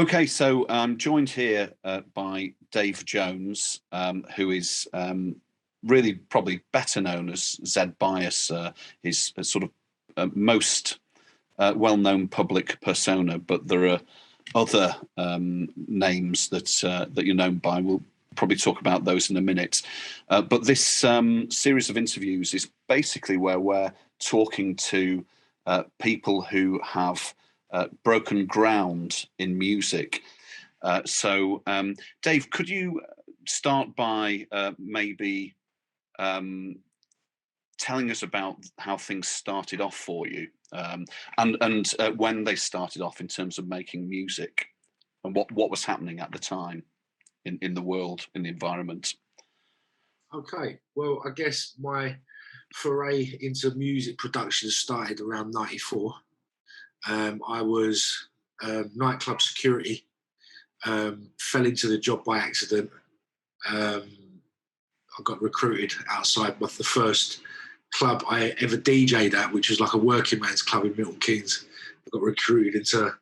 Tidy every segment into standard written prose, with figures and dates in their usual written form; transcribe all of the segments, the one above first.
Okay, so I'm joined here by Dave Jones, who is really probably better known as Zed Bias. His sort of most well-known public persona, but there are other names that you're known by. We'll probably talk about those in a minute. But this series of interviews is basically where we're talking to people who have broken ground in music. So, Dave, could you start by maybe telling us about how things started off for you, and when they started off in terms of making music, and what was happening at the time in the world, in the environment? Okay, well, I guess my foray into music production started around '94. I was nightclub security, fell into the job by accident. I got recruited outside the first club I ever DJ'd at, which was like a working man's club in Milton Keynes. I got recruited into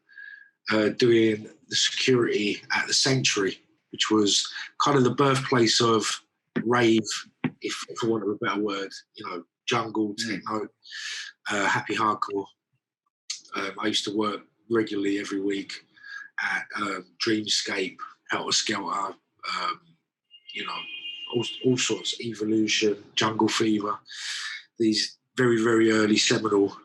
doing the security at the Sanctuary, which was kind of the birthplace of rave, if for want of a better word, jungle, techno, happy hardcore. I used to work regularly every week at Dreamscape, Helter Skelter, all sorts, Evolution, Jungle Fever, these very, very early seminal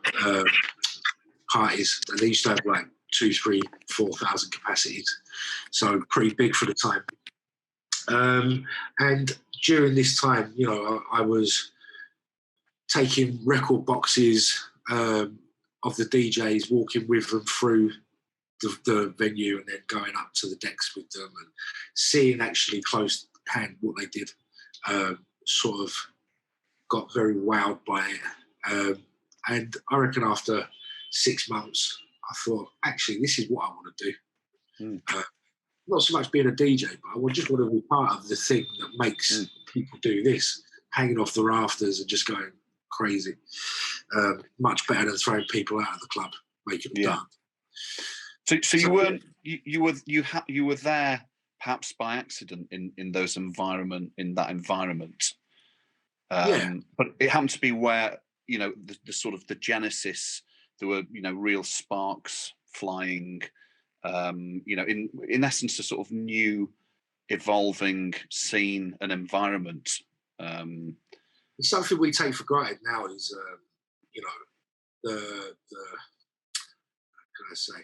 parties. And they used to have like 2,000, 3,000, 4,000 capacities. So pretty big for the time. And during this time, I was taking record boxes of the DJs, walking with them through the venue and then going up to the decks with them and seeing actually close hand what they did. Sort of got very wowed by it. And I reckon after 6 months, I thought, actually, this is what I want to do. Not so much being a DJ, but I just want to be part of the thing that makes people do this, hanging off the rafters and just going crazy. Much better than throwing people out of the club, making them dance. So you were there perhaps by accident in that environment. But it happened to be where the sort of the genesis. There were real sparks flying. In essence, a sort of new, evolving scene and environment. It's something we take for granted now is, the how can I say,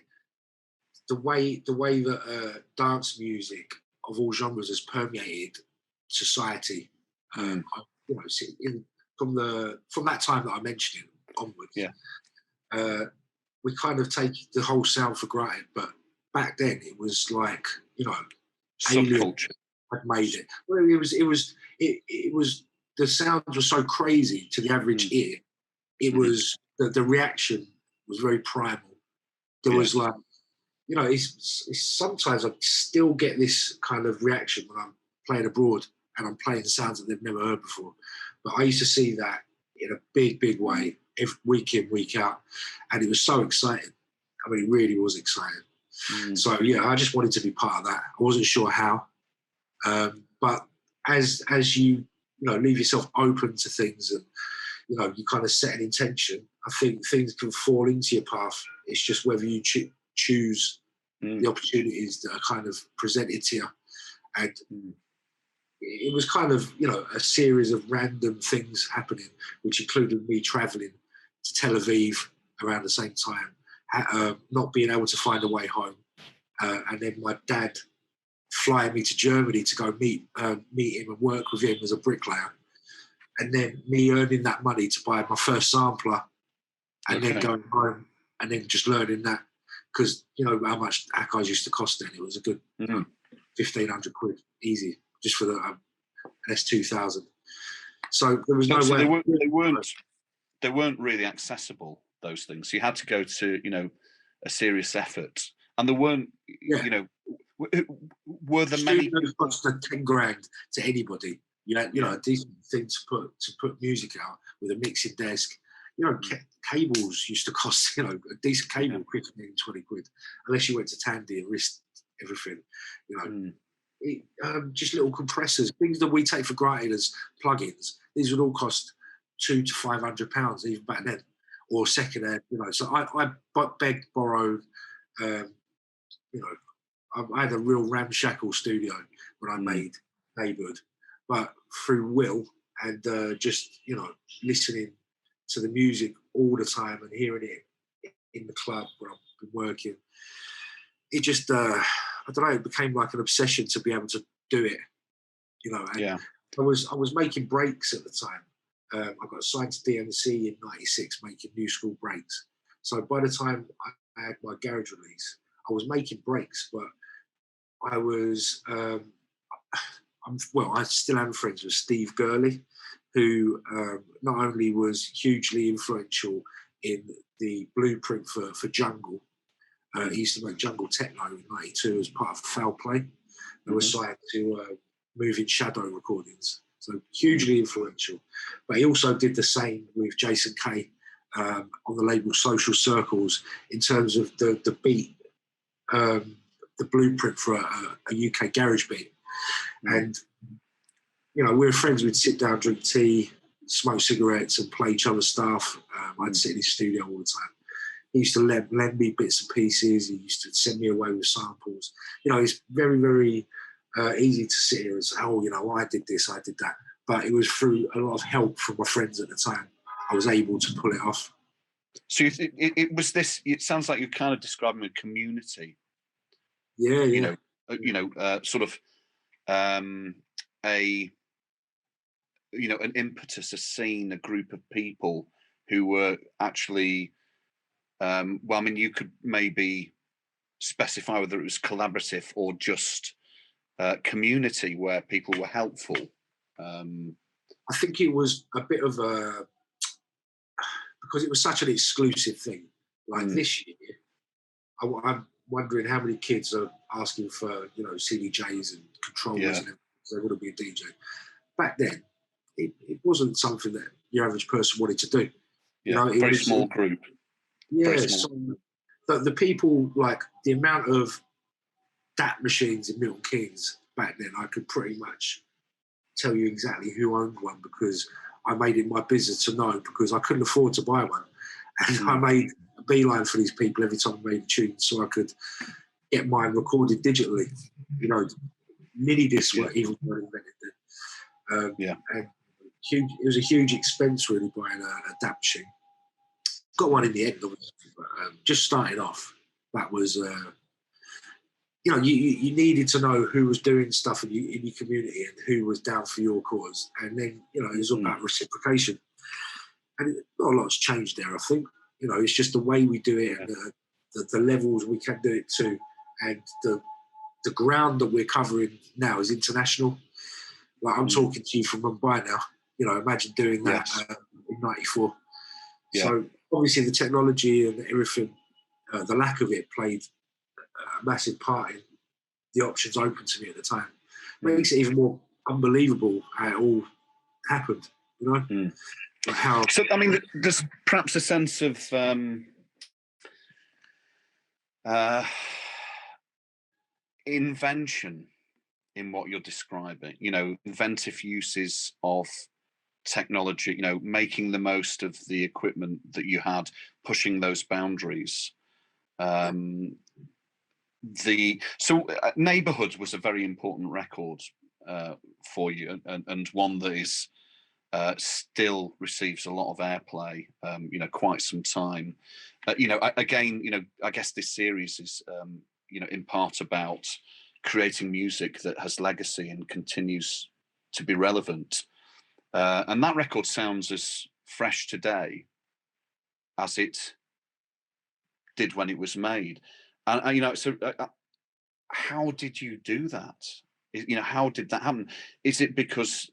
the way that dance music of all genres has permeated society. From that time that I mentioned it onwards, we kind of take the whole sound for granted, but back then it was like Subculture had made it. Well, it was the sounds were so crazy to the average ear. It was the reaction was very primal. There was like, it's sometimes I still get this kind of reaction when I'm playing abroad and I'm playing sounds that they've never heard before. But I used to see that in a big, big way, week in, week out. And it was so exciting. I mean, it really was exciting. So, I just wanted to be part of that. I wasn't sure how. But as you, leave yourself open to things and, you kind of set an intention, I think things can fall into your path. It's just whether you choose the opportunities that are kind of presented to you. And it was kind of, a series of random things happening, which included me travelling to Tel Aviv around the same time, not being able to find a way home. And then my dad flying me to Germany to go meet him and work with him as a bricklayer. And then me earning that money to buy my first sampler and then going home and then just learning that. Because, how much Akai's used to cost then. It was a good 1,500 quid, easy, just for an S2000. So there was no way. They weren't really accessible, those things. You had to go to, a serious effort. And there weren't, were there many... cost 10 grand to anybody. A decent thing to put music out with a mixing desk. Cables used to cost, a decent cable, 15, 20 quid, unless you went to Tandy and risked everything, just little compressors, things that we take for granted as plugins. These would all cost £200 to £500 even back then, or secondhand. So I begged, borrowed. I had a real ramshackle studio when I made Neighbourhood, but through will and just listening to the music all the time and hearing it in the club where I've been working, it just I don't know, it became like an obsession to be able to do it. And I was making breaks at the time. I got signed to DMC in '96, making new school breaks. So by the time I had my garage release, I was making breaks, but I was I still am friends with Steve Gurley, who not only was hugely influential in the blueprint for Jungle. He used to make Jungle Techno in '92 as part of Foul Play. They were signed to Moving Shadow Recordings, so hugely influential. But he also did the same with Jason Kay on the label Social Circles in terms of the beat, the blueprint for a UK garage beat. And we were friends. We'd sit down, drink tea, smoke cigarettes, and play each other's stuff. I'd sit in his studio all the time. He used to lend me bits and pieces. He used to send me away with samples. It's very, very easy to sit here and say, I did this, I did that. But it was through a lot of help from my friends at the time I was able to pull it off. So it was this. It sounds like you're kind of describing a community. Yeah. Sort of an impetus, a scene, a group of people who were actually. You could maybe specify whether it was collaborative or just community where people were helpful. I think it was a bit of because it was such an exclusive thing. Like this year, I'm wondering how many kids are asking for CDJs and controllers and everything, because they want to be a DJ. Back then, it wasn't something that your average person wanted to do. Very small group. Yeah, so the people, like the amount of DAT machines in Milton Keynes back then, I could pretty much tell you exactly who owned one, because I made it my business to know, because I couldn't afford to buy one. And I made a beeline for these people every time I made a tune so I could get mine recorded digitally. Mini discs were even more invented then. And it was a huge expense really buying a DAT machine. Got one in the end, obviously, but just starting off, that was, you needed to know who was doing stuff in your community and who was down for your cause. And then, it was about reciprocation. And not a lot's changed there, I think. It's just the way we do it and the levels we can do it to. And the ground that we're covering now is international. Like, I'm talking to you from Mumbai now. Imagine doing that in '94. Yeah. So obviously the technology and everything, the lack of it played a massive part in the options open to me at the time. Makes it even more unbelievable how it all happened, Like how. So, there's perhaps a sense of invention in what you're describing, inventive uses of technology, making the most of the equipment that you had, pushing those boundaries. Neighbourhood was a very important record for you, and one that is still receives a lot of airplay, quite some time. I guess this series is in part about creating music that has legacy and continues to be relevant. And that record sounds as fresh today as it did when it was made. And how did you do that? How did that happen? Is it because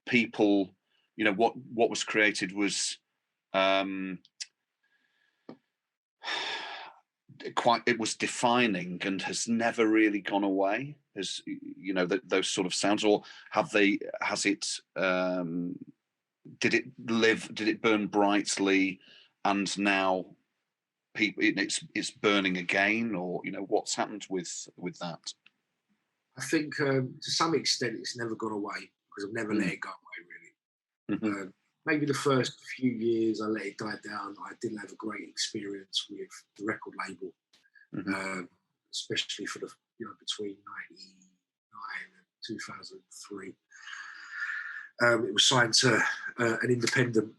people, what was created was it was defining and has never really gone away, as those sort of sounds, or did it burn brightly and now people it's burning again, or what's happened with that? I think to some extent it's never gone away because I've never let it go away really. Mm-hmm. Maybe the first few years I let it die down. I didn't have a great experience with the record label, especially for the between 1999 and 2003. It was signed to an independent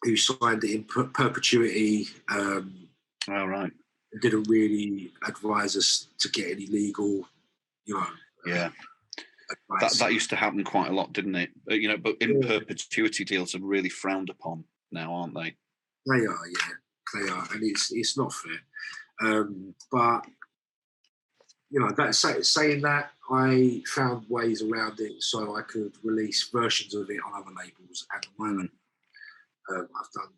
who signed it in perpetuity. All right. Didn't really advise us to get any legal, Yeah. advice. That used to happen quite a lot, didn't it? But in perpetuity deals are really frowned upon now, aren't they? They are, yeah, they are, and it's not fair. But saying that, I found ways around it so I could release versions of it on other labels and on my label. I've done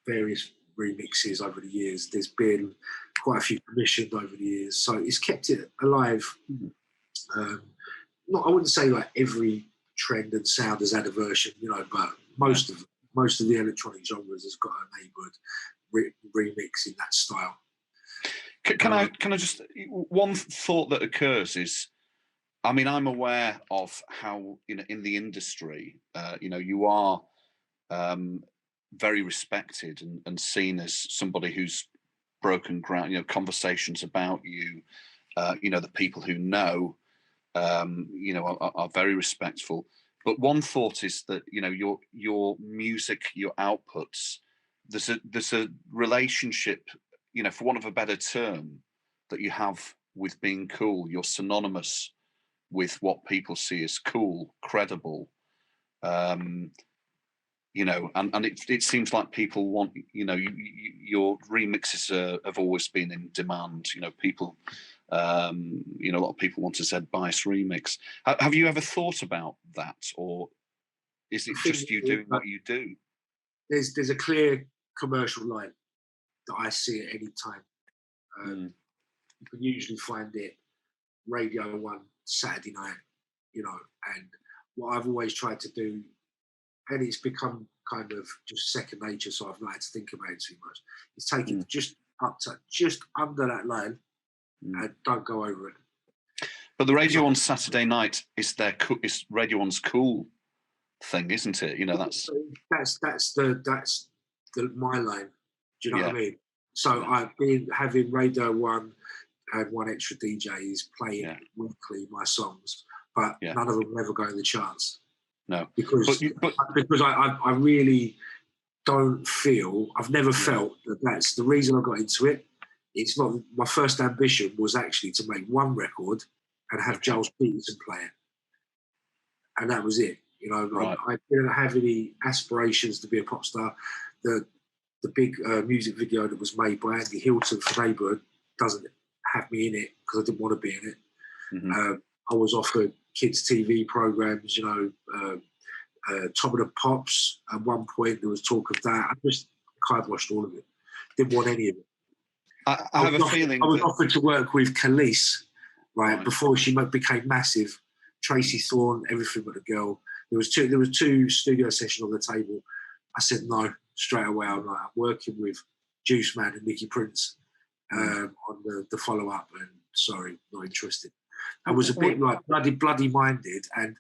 various remixes over the years. There's been quite a few commissioned over the years, so it's kept it alive. I wouldn't say like every trend and sound has had a version, but most of the electronic genres has got a neighbourhood remix in that style. Can I just, one thought that occurs is, I mean, I'm aware of how in the industry, you are very respected and seen as somebody who's broken ground. Conversations about you, the people who know, are very respectful. But one thought is that your music, your outputs, there's a relationship, for want of a better term, that you have with being cool. You're synonymous with what people see as cool, credible. And it seems like people want, your remixes have always been in demand. People, a lot of people want a Zed Bias remix. Have you ever thought about that, or is it just you doing what you do? There's a clear commercial line that I see at any time. You can usually find it Radio 1 Saturday night, and what I've always tried to do, and it's become kind of just second nature, so I've not had to think about it too much, is take it just up to just under that line and don't go over it. But the Radio 1 Saturday night is Radio 1's cool thing, isn't it? That's my line. Do you know what I mean? So I've been having Radio 1 and One Extra DJs playing weekly my songs, but none of them ever go in the charts. No, because I really don't feel, I've never felt that that's the reason I got into it. It's not, my first ambition was actually to make one record and have Giles Peterson play it, and that was it. I didn't have any aspirations to be a pop star. The big music video that was made by Andy Hilton for Neighbourhood doesn't have me in it because I didn't want to be in it. I was offered kids' TV programs, Top of the Pops. At one point, there was talk of that. I just kiboshed all of it. Didn't want any of it. I have a feeling I was offered to work with Khalees, right, before she became massive. Tracy Thorn, Everything But a Girl. There was two studio sessions on the table. I said no straight away. I'm working with Juice Man and Nicky Prince on the follow up, and sorry, not interested. I was a bit like bloody minded, and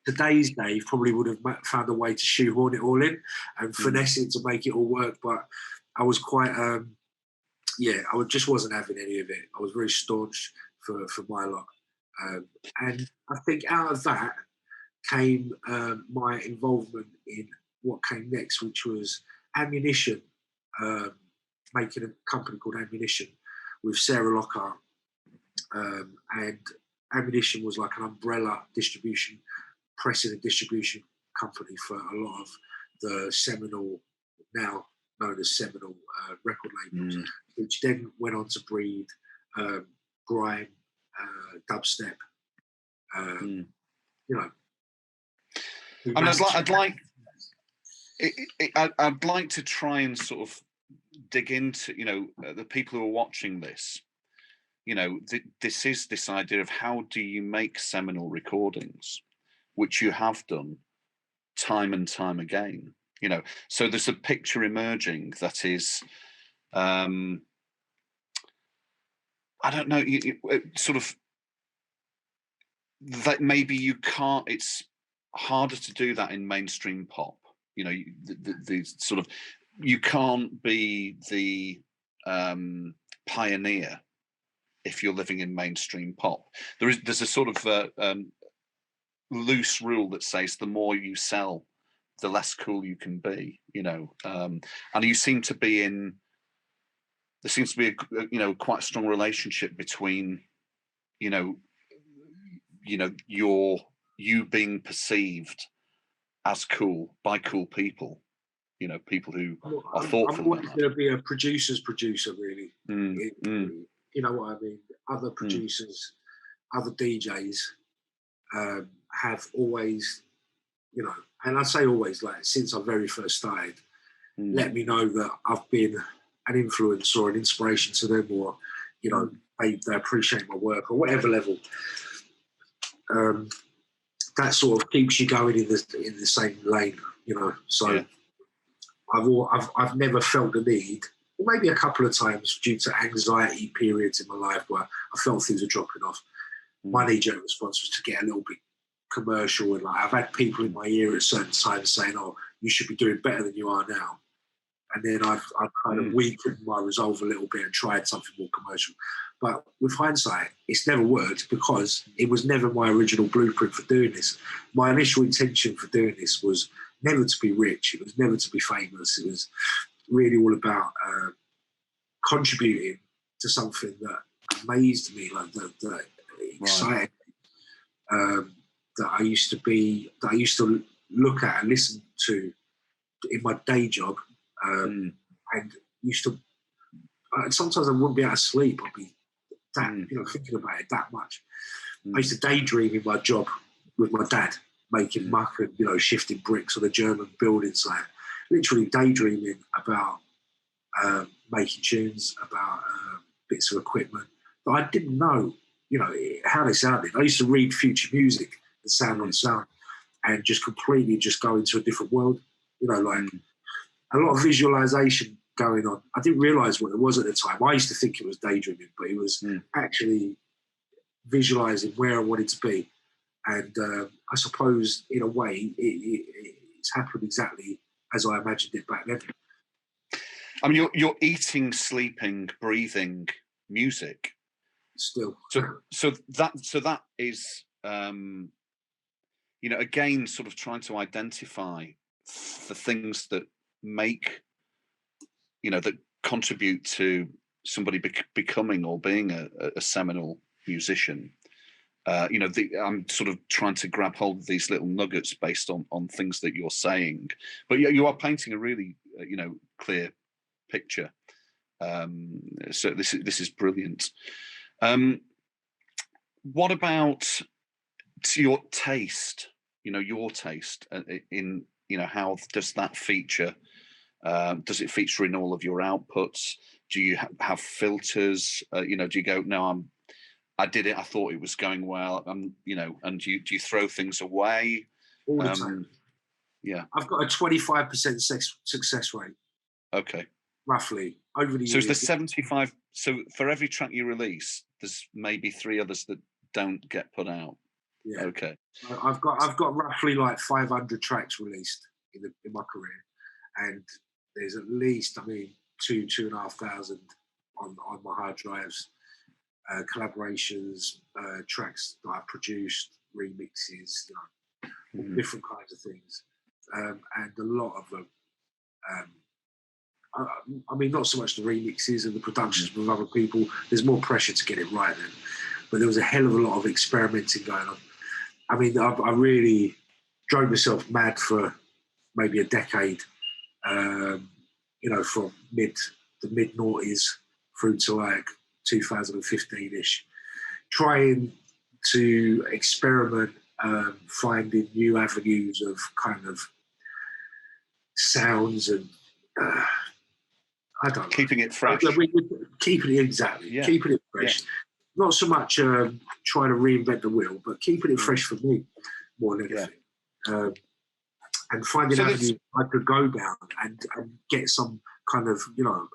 today's Dave probably would have found a way to shoehorn it all in and finesse it to make it all work. But I was quite, I just wasn't having any of it. I was very staunch for my lot. And I think out of that came my involvement in what came next, which was Ammunition, making a company called Ammunition with Sarah Lockhart. And Ammunition was like an umbrella distribution, pressing and distribution company for a lot of the seminal, now known as seminal record labels, which then went on to breed grime, dubstep. And I'd like to try and sort of dig into, the people who are watching this. This is this idea of how do you make seminal recordings, which you have done time and time again. So there's a picture emerging that is I don't know, sort of that maybe you can't. It's harder to do that in mainstream pop. You know, the sort of, you can't be the pioneer if you're living in mainstream pop. There's a sort of loose rule that says the more you sell, the less cool you can be. You know, and you seem to be in. There seems to be a quite a strong relationship between, you being perceived as cool by cool people. You know, people who are thoughtful. I'm always going to be a producer's producer, really. You know what I mean? Other producers, other DJs have always, you know, and I say always, like since I very first started, let me know that I've been an influence or an inspiration to them, or, you know, they appreciate my work or whatever level. That sort of keeps you going in the same lane, you know. So yeah. I've never felt the need, or maybe a couple of times due to anxiety periods in my life where I felt things were dropping off. My knee-jerk response was to get a little bit commercial, and like I've had people in my ear at certain times saying, "Oh, you should be doing better than you are now." And then I've kind of weakened my resolve a little bit and tried something more commercial. But with hindsight, it's never worked because it was never my original blueprint for doing this. My initial intention for doing this was never to be rich. It was never to be famous. It was really all about contributing to something that amazed me, like that excited me, that I used to look at and listen to in my day job. And used to, sometimes I wouldn't be able to sleep. I'd be thinking about it that much. I used to daydream in my job with my dad, making muck and, you know, shifting bricks on a German building site. Literally daydreaming about making tunes, about bits of equipment that I didn't know, you know, how they sounded. I used to read Future Music and Sound on Sound and just completely just go into a different world, you know, like a lot of visualization going on. I didn't realise what it was at the time. I used to think it was daydreaming, but it was actually visualising where I wanted to be. And I suppose, in a way, it's happened exactly as I imagined it back then. I mean, you're eating, sleeping, breathing music still. So that is, you know, again, sort of trying to identify the things that make, you know, that contribute to somebody becoming or being a seminal musician. You know, I'm sort of trying to grab hold of these little nuggets based on things that you're saying, but you are painting a really, you know, clear picture. So this is brilliant. What about your taste? You know, your taste in, you know, how does that feature? Does it feature in all of your outputs? Do you have filters? You know, do you go, no, I did it, I thought it was going well, you know, and do you throw things away? All the time. Yeah. I've got a 25% success rate. Okay. Roughly, over the years. So is there 75? So for every track you release, there's maybe 3 others that don't get put out. Yeah. Okay. I've got roughly like 500 tracks released in my career, and there's at least, I mean, 2,500 on my hard drives, collaborations, tracks that I've produced, remixes, you know, all different kinds of things, and a lot of them. I mean, not so much the remixes and the productions with other people. There's more pressure to get it right then, but there was a hell of a lot of experimenting going on. I mean, I really drove myself mad for maybe a decade, you know, from the mid noughties through to like 2015-ish, trying to experiment, finding new avenues of kind of sounds and I don't know. Keeping it fresh. Keeping it fresh. Yeah. Not so much trying to reinvent the wheel, but keeping it fresh for me more than anything. Yeah. And finding avenues I could go down and get some kind of, you know,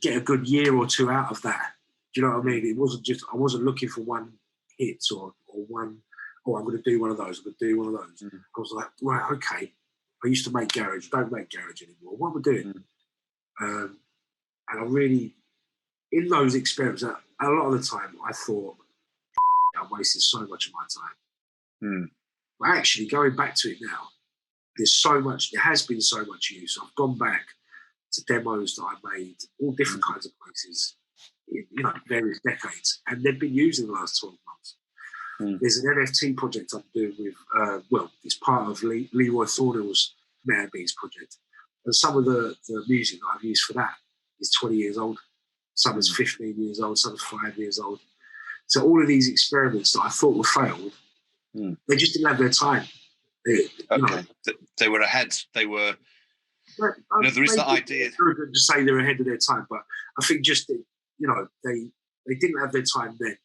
get a good year or two out of that. Do you know what I mean? It wasn't just, I wasn't looking for one hit or one, oh, I'm going to do one of those, I'm going to do one of those. I was like, right, okay. I used to make garage, don't make garage anymore. What am I doing? And I really, in those experiments, a lot of the time I thought, I wasted so much of my time. But actually, going back to it now, there has been so much use. I've gone back to demos that I made, all different kinds of places, various decades, and they've been used in the last 12 months. There's an NFT project I'm doing with, it's part of Leroy Thornhill's Meta Beats project, and some of the music that I've used for that is 20 years old, some is 15 years old, some is 5 years old. So all of these experiments that I thought were failed, they just didn't have their time. They were ahead. They were. There is that idea to say they're ahead of their time, but I think just they didn't have their time then,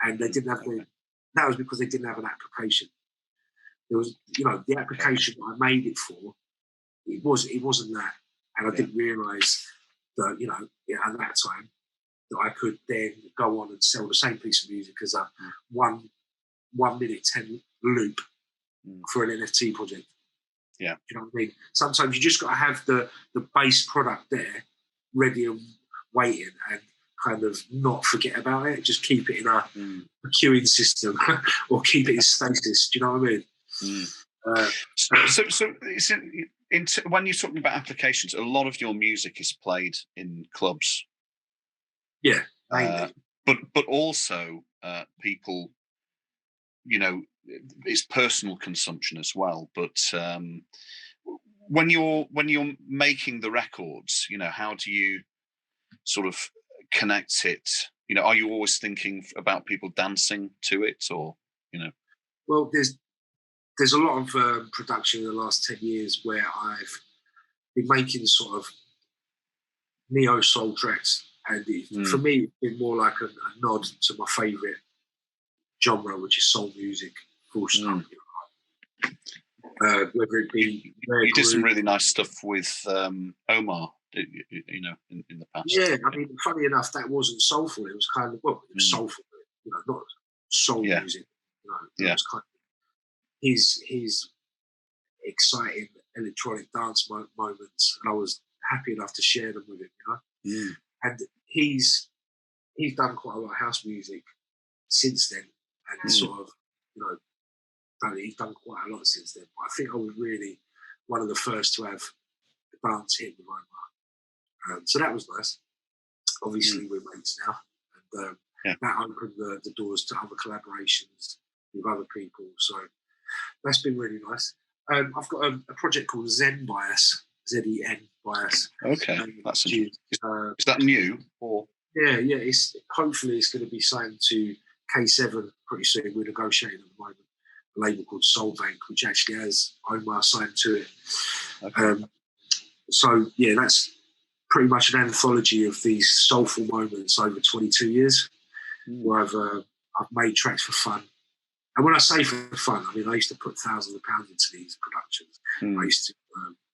and they didn't have that was because they didn't have an application. There was, the application that I made it for, it wasn't that, and I didn't realise that, at that time, that I could then go on and sell the same piece of music as a 1 minute 10 loop for an NFT project. Yeah. You know what I mean? Sometimes you just got to have the base product there, ready and waiting, and kind of not forget about it. Just keep it in a queuing system or keep it in stasis. Do you know what I mean? So when you're talking about applications, a lot of your music is played in clubs. Yeah, mainly. But also people, it's personal consumption as well. But when you're making the records, how do you sort of connect it? Are you always thinking about people dancing to it, or Well, there's a lot of production in the last 10 years where I've been making sort of neo soul tracks, and for me, it's been more like a nod to my favourite genre, which is soul music. Full stop. Whether it be you did some really nice stuff with Omar, in the past. Yeah, I mean, funny enough, that wasn't soulful. It was kind of it was soulful, not soul music. It was kind of his exciting electronic dance moments, and I was happy enough to share them with him. And he's done quite a lot of house music since then, and sort of he's done quite a lot since then. But I think I was really one of the first to have a dance hit with Omar. So that was nice. Obviously, we're mates now, and that opened the doors to other collaborations with other people. So that's been really nice. I've got a project called Zed Bias, Zen Bias. Okay, that's interesting. Is that new or? Yeah. Hopefully it's going to be signed to K7 pretty soon. We're negotiating at the moment. A label called Soul Bank, which actually has Omar signed to it. Okay. So that's pretty much an anthology of these soulful moments over 22 years, where I've made tracks for fun. And when I say for fun, I mean I used to put thousands of pounds into these productions. I used to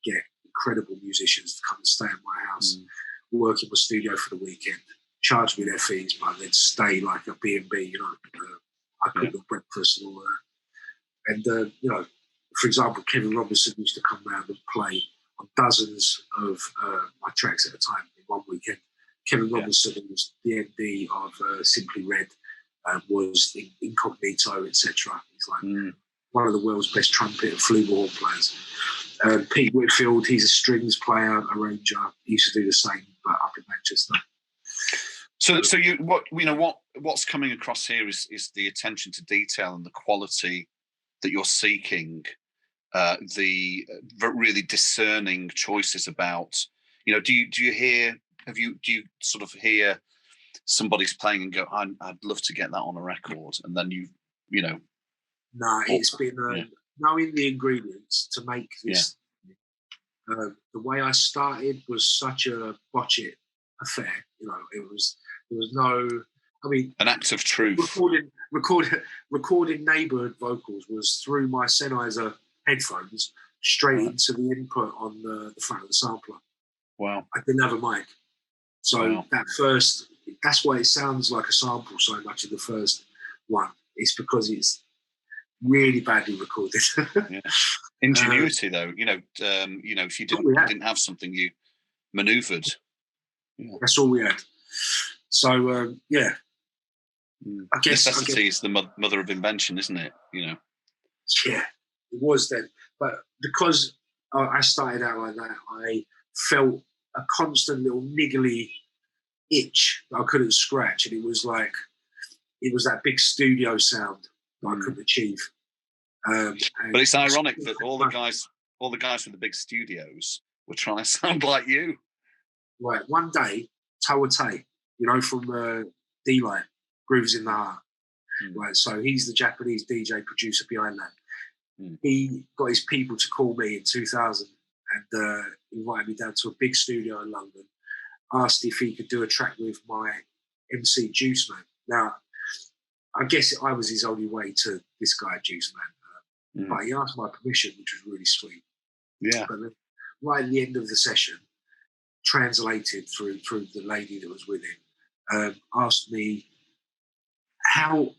get incredible musicians to come and stay at my house, work in my studio for the weekend, charge me their fees, but they'd stay like a B&B, I cook them breakfast and all that. And, for example, Kevin Robinson used to come round and play on dozens of my tracks at a time in one weekend. Kevin Robinson, who was the MD of Simply Red, was incognito, etc. He's like one of the world's best trumpet and flugelhorn players. Pete Whitfield, he's a strings player, arranger. He used to do the same, but up in Manchester. So what's coming across here is the attention to detail and the quality that you're seeking, the really discerning choices about. Do you sort of hear somebody's playing and go, I'd love to get that on a record, and then No, it's been knowing the ingredients to make this. The way I started was such a botch it affair. There was no. I mean, an act of truth. Recording neighbourhood vocals was through my Sennheiser headphones straight into the input on the front of the sampler. Wow! I didn't have a mic. So that's why it sounds like a sample so much in the first one. It's because it's really badly recorded. Yeah. Ingenuity, though, if you didn't have something, you manoeuvred. Yeah. That's all we had. So yeah, I guess necessity is the mother of invention, isn't it? Yeah, it was then. But because I started out like that, I felt a constant little niggly itch that I couldn't scratch, and it was that big studio sound that I couldn't achieve. But it's ironic that all the guys with the big studios were trying to sound like you. Right. One day, Tawate, from D-Light, Grooves in the Heart. Right. So he's the Japanese DJ producer behind that. He got his people to call me in 2000 and invited me down to a big studio in London. Asked if he could do a track with my MC Juice Man. Now, I guess I was his only way to this guy Juice Man, but he asked my permission, which was really sweet. Yeah. But then, right at the end of the session, translated through the lady that was with him, asked me how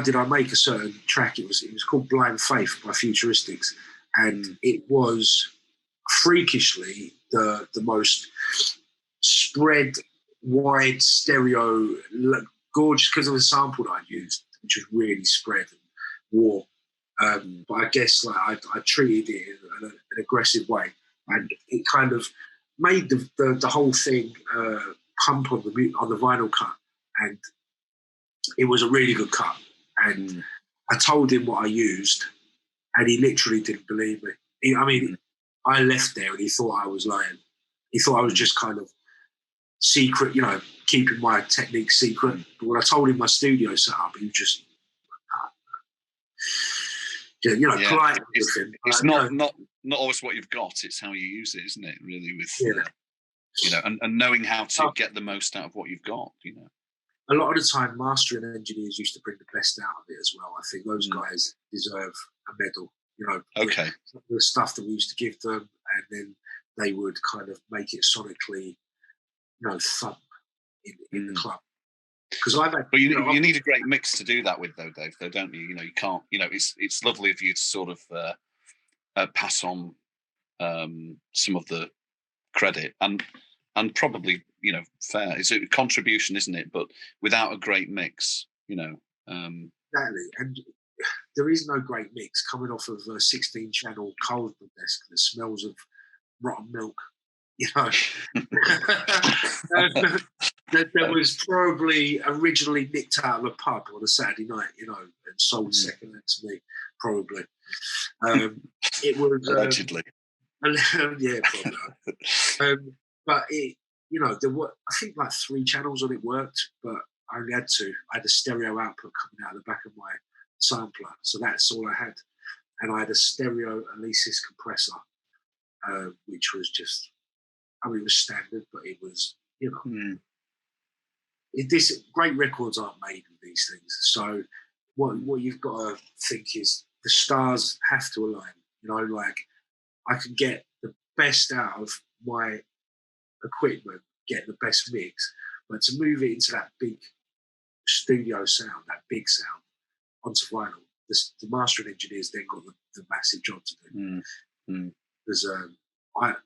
did I make a certain track. It was called Blind Faith by Futuristics, and it was freakishly the most spread wide stereo, gorgeous, because of the sample that I'd used, which was really spread and warm. But I guess I treated it in an aggressive way, and it kind of made the whole thing pump on the vinyl cut, and it was a really good cut. And I told him what I used, and he literally didn't believe me. I left there, and he thought I was lying. He thought I was just kind of secret, keeping my technique secret. But when I told him my studio setup, he was just, polite with him. It's not always what you've got; it's how you use it, isn't it? Really, with and knowing how to get the most out of what you've got. A lot of the time, mastering engineers used to bring the best out of it as well. I think those guys deserve a medal. Okay. The stuff that we used to give them, and then they would kind of make it sonically, thump in the club. Because but you need a great mix to do that with, though, Dave. Though, don't you? You can't. It's lovely of you to sort of pass on some of the credit and probably fair. It's a contribution, isn't it? But without a great mix, exactly. And there is no great mix coming off of a 16-channel cold desk that smells of rotten milk. That was probably originally nicked out of a pub on a Saturday night, and sold second-hand to me, probably. It was allegedly. Yeah, probably. But it, there were, I think, like 3 channels on it worked, but I only had 2. I had a stereo output coming out of the back of my sampler, so that's all I had. And I had a stereo Alesis compressor, which was just, it was standard, but it was, great records aren't made with these things. So what you've got to think is the stars have to align. I can get the best out of my equipment, get the best mix, but to move it into that big studio sound, that big sound, onto vinyl, the mastering engineers then got the massive job to do. Because at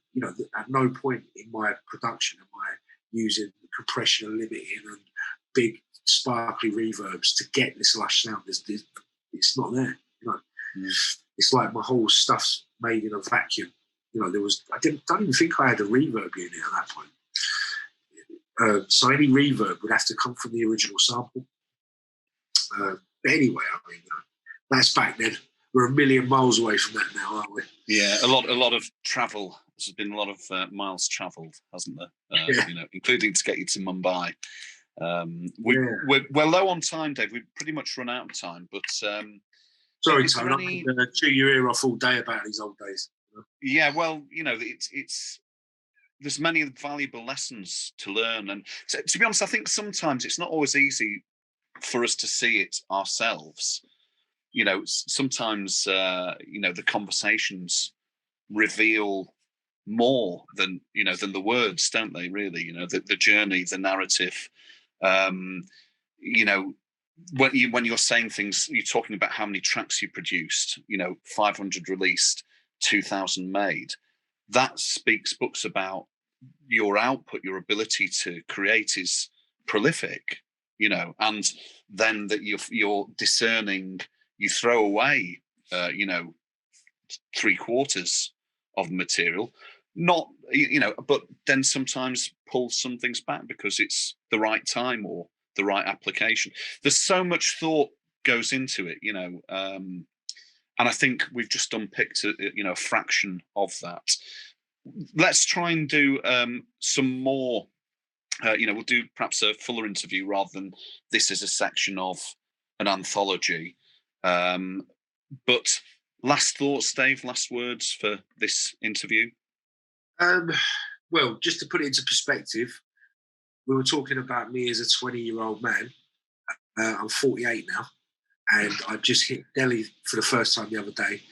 no point in my production am I using compression and limiting and big sparkly reverbs to get this lush sound. It's not there. It's like my whole stuff's made in a vacuum. I don't even think I had a reverb unit at that point. So any reverb would have to come from the original sample. But anyway, that's back then. We're a million miles away from that now, aren't we? Yeah, a lot of travel. There's been a lot of miles travelled, hasn't there? Including to get you to Mumbai. We're low on time, Dave. We've pretty much run out of time. But sorry, Tony, I could chew your ear off all day about these old days. Yeah, well, it's there's many valuable lessons to learn, and to be honest, I think sometimes it's not always easy for us to see it ourselves. Sometimes the conversations reveal more than than the words, don't they? Really, the journey, the narrative. You know, when you're saying things, you're talking about how many tracks you produced. 500 released, 2,000 made. That speaks books about your output, your ability to create is prolific. And then that you're discerning. You throw away, 3/4 of the material, not but then sometimes pull some things back because it's the right time or the right application. There's so much thought goes into it, and I think we've just unpicked a fraction of that. Let's try and do some more. We'll do perhaps a fuller interview rather than this is a section of an anthology. But last thoughts, Dave, last words for this interview? Well, just to put it into perspective, we were talking about me as a 20-year-old man. I'm 48 now, and I just hit Delhi for the first time the other day.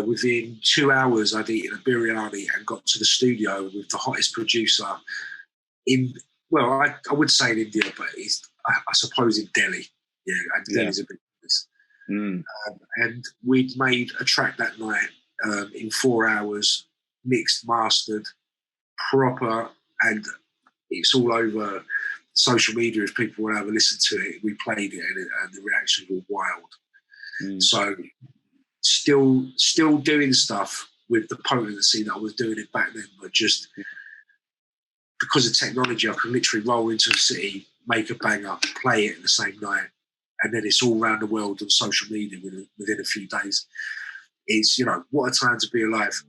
Within 2 hours, I'd eaten a biryani and got to the studio with the hottest producer I would say in India, but I suppose in Delhi. Yeah, and Delhi's a big place. And we'd made a track that night in 4 hours, mixed, mastered, proper, and it's all over social media. If people want to have a listen to it, we played it, and the reactions were wild. So still doing stuff with the potency that I was doing it back then, but just because of technology, I can literally roll into a city, make a banger, play it the same night, and then it's all around the world on social media within a few days. It's, what a time to be alive.